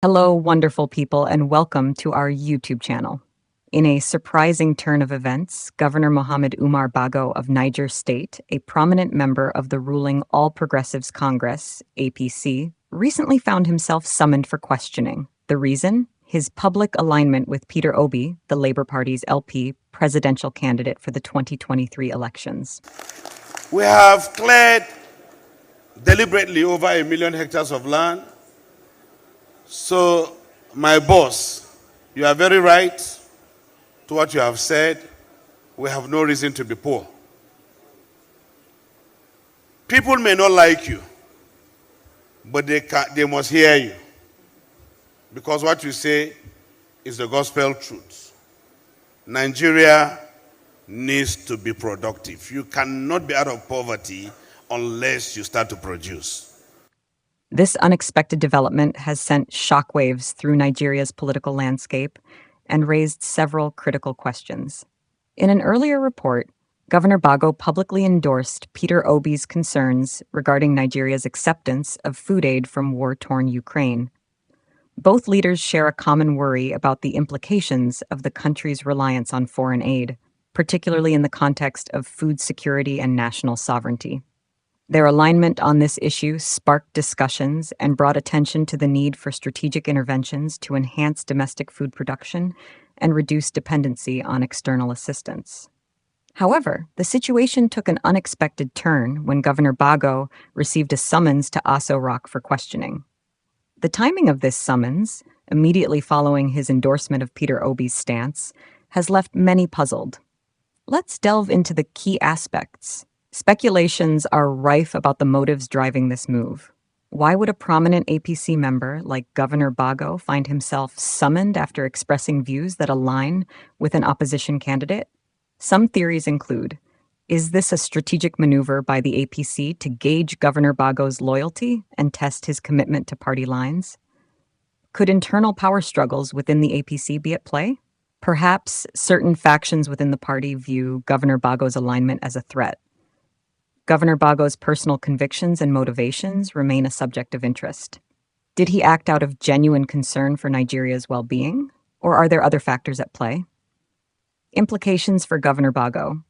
Hello, wonderful people, and welcome to our YouTube channel. In a surprising turn of events, Governor Mohamed Umar Bago of Niger State, a prominent member of the ruling All Progressives Congress, APC, recently found himself summoned for questioning. The reason? His public alignment with Peter Obi, the Labour Party's LP presidential candidate for the 2023 elections. We have cleared deliberately over 1 million hectares of land. So, my boss, you are very right to what you have said. We have no reason to be poor. People may not like you, but they must hear you. Because what you say is the gospel truth. Nigeria needs to be productive. You cannot be out of poverty unless you start to produce. This unexpected development has sent shockwaves through Nigeria's political landscape and raised several critical questions. In an earlier report, Governor Bago publicly endorsed Peter Obi's concerns regarding Nigeria's acceptance of food aid from war-torn Ukraine. Both leaders share a common worry about the implications of the country's reliance on foreign aid, particularly in the context of food security and national sovereignty. Their alignment on this issue sparked discussions and brought attention to the need for strategic interventions to enhance domestic food production and reduce dependency on external assistance. However, the situation took an unexpected turn when Governor Bago received a summons to Aso-Rock for questioning. The timing of this summons, immediately following his endorsement of Peter Obi's stance, has left many puzzled. Let's delve into the key aspects. Speculations are rife about the motives driving this move. Why would a prominent APC member like Governor Bago find himself summoned after expressing views that align with an opposition candidate? Some theories include, is this a strategic maneuver by the APC to gauge Governor Bago's loyalty and test his commitment to party lines? Could internal power struggles within the APC be at play? Perhaps certain factions within the party view Governor Bago's alignment as a threat. Governor Bago's personal convictions and motivations remain a subject of interest. Did he act out of genuine concern for Nigeria's well-being, or are there other factors at play? Implications for Governor Bago.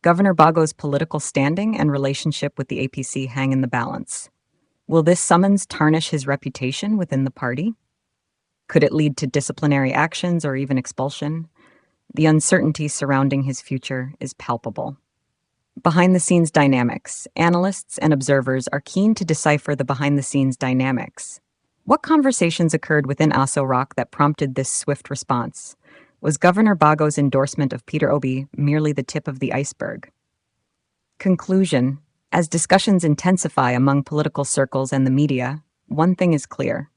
Governor Bago's political standing and relationship with the APC hang in the balance. Will this summons tarnish his reputation within the party? Could it lead to disciplinary actions or even expulsion? The uncertainty surrounding his future is palpable. Behind-the-scenes dynamics. Analysts and observers are keen to decipher the behind-the-scenes dynamics. What conversations occurred within Aso-Rock that prompted this swift response? Was Governor Bago's endorsement of Peter Obi merely the tip of the iceberg? Conclusion. As discussions intensify among political circles and the media, one thing is clear.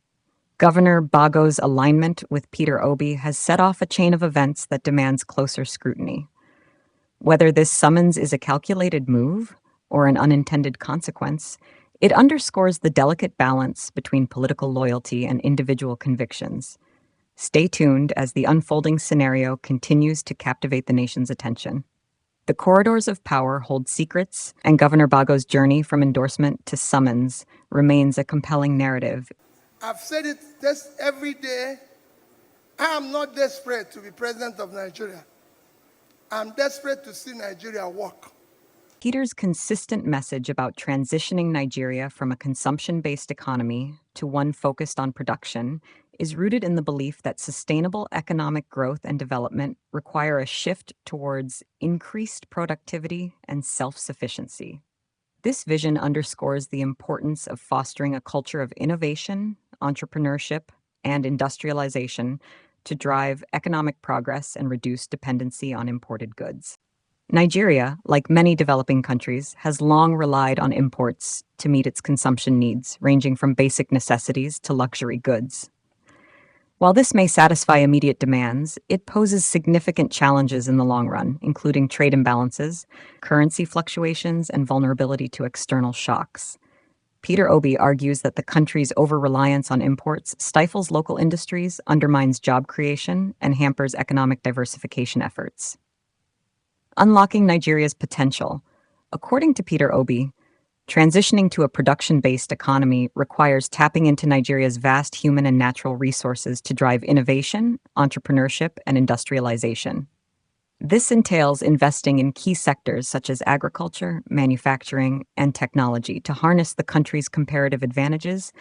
Governor Bago's alignment with Peter Obi has set off a chain of events that demands closer scrutiny. Whether this summons is a calculated move or an unintended consequence, it underscores the delicate balance between political loyalty and individual convictions. Stay tuned as the unfolding scenario continues to captivate the nation's attention. The corridors of power hold secrets, and Governor Bago's journey from endorsement to summons remains a compelling narrative. I've said it this every day. I am not desperate to be president of Nigeria. I'm desperate to see Nigeria work. Peter's consistent message about transitioning Nigeria from a consumption-based economy to one focused on production is rooted in the belief that sustainable economic growth and development require a shift towards increased productivity and self-sufficiency. This vision underscores the importance of fostering a culture of innovation, entrepreneurship, and industrialization to drive economic progress and reduce dependency on imported goods. Nigeria, like many developing countries, has long relied on imports to meet its consumption needs, ranging from basic necessities to luxury goods. While this may satisfy immediate demands, it poses significant challenges in the long run, including trade imbalances, currency fluctuations, and vulnerability to external shocks. Peter Obi argues that the country's over-reliance on imports stifles local industries, undermines job creation, and hampers economic diversification efforts. Unlocking Nigeria's potential. According to Peter Obi, Transitioning to a production-based economy requires tapping into Nigeria's vast human and natural resources to drive innovation, entrepreneurship, and industrialization. This entails investing in key sectors such as agriculture, manufacturing, and technology to harness the country's comparative advantages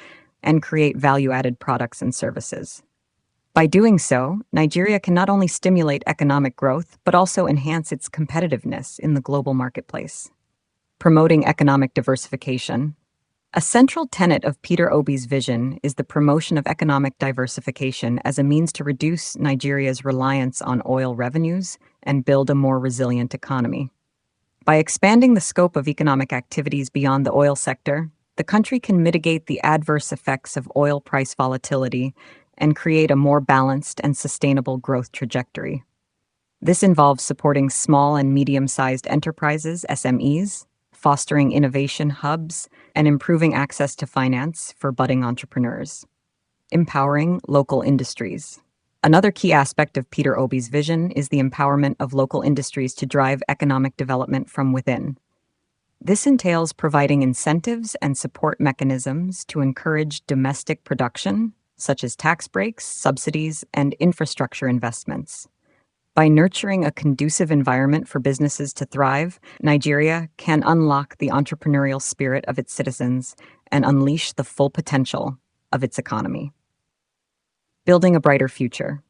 and create value-added products and services. By doing so, Nigeria can not only stimulate economic growth, but also enhance its competitiveness in the global marketplace. Promoting economic diversification. A central tenet of Peter Obi's vision is the promotion of economic diversification as a means to reduce Nigeria's reliance on oil revenues and build a more resilient economy. By expanding the scope of economic activities beyond the oil sector, the country can mitigate the adverse effects of oil price volatility and create a more balanced and sustainable growth trajectory. This involves supporting small and medium-sized enterprises, SMEs, fostering innovation hubs, and improving access to finance for budding entrepreneurs. Empowering local industries. Another key aspect of Peter Obi's vision is the empowerment of local industries to drive economic development from within. This entails providing incentives and support mechanisms to encourage domestic production, such as tax breaks, subsidies, and infrastructure investments. By nurturing a conducive environment for businesses to thrive, Nigeria can unlock the entrepreneurial spirit of its citizens and unleash the full potential of its economy. Building a brighter future.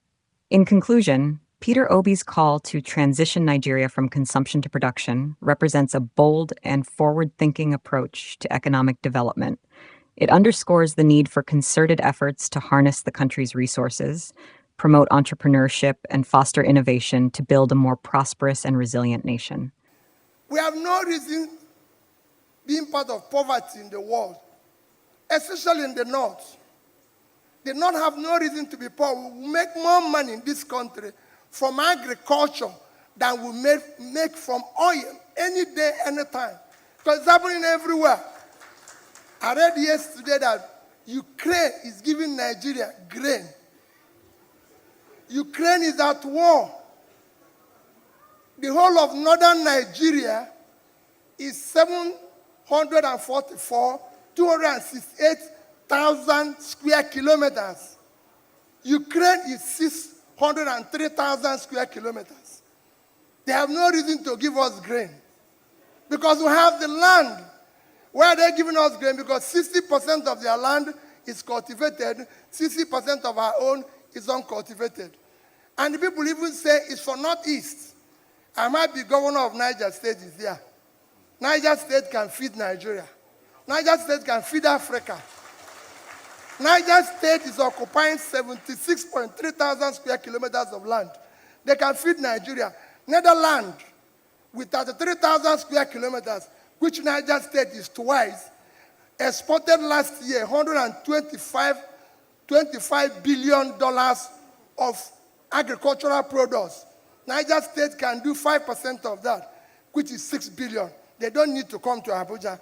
In conclusion, Peter Obi's call to transition Nigeria from consumption to production represents a bold and forward-thinking approach to economic development. It underscores the need for concerted efforts to harness the country's resources, promote entrepreneurship, and foster innovation to build a more prosperous and resilient nation. We have no reason being part of poverty in the world, especially in the North. The North have no reason to be poor. We will make more money in this country from agriculture than we make from oil any day, anytime. Because it's happening everywhere. I read yesterday that Ukraine is giving Nigeria grain. Ukraine is at war. The whole of northern Nigeria is 268,000 square kilometers. Ukraine is 603,000 square kilometers. They have no reason to give us grain because we have the land. Why are they giving us grain? Because 60% of their land is cultivated, 60% of our own is uncultivated. And the people even say it's for Northeast. I might be governor of Niger State is there. Niger State can feed Nigeria. Niger State can feed Africa. Niger State is occupying 76.3 thousand square kilometers of land. They can feed Nigeria. Netherlands, with 33,000 square kilometers, which Niger State is twice, exported last year $25 billion of agricultural products. Niger State can do 5% of that, which is $6 billion. They don't need to come to Abuja.